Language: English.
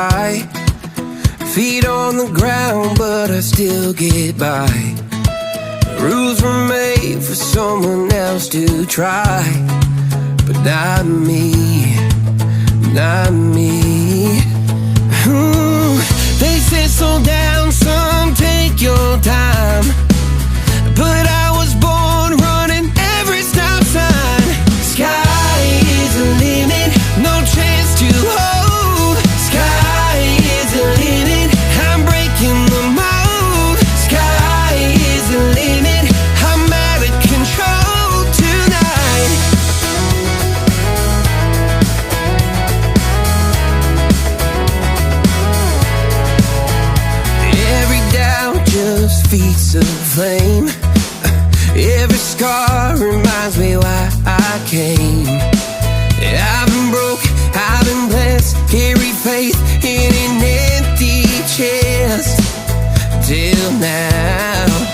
high. Feet on the ground, but I still get by. Rules were made for someone else to try, but not me, not me. Ooh, they said slow down, son, take your time, but I was born running every stop sign. Sky is the limit, no chance to hold. Sky is the limit, I'm breaking the mold. Sky is the limit, I'm out of control tonight. Every doubt just feeds the flame. Every scar reminds me why I came. I've been broke, I've been blessed, carry faith in an empty chest till now.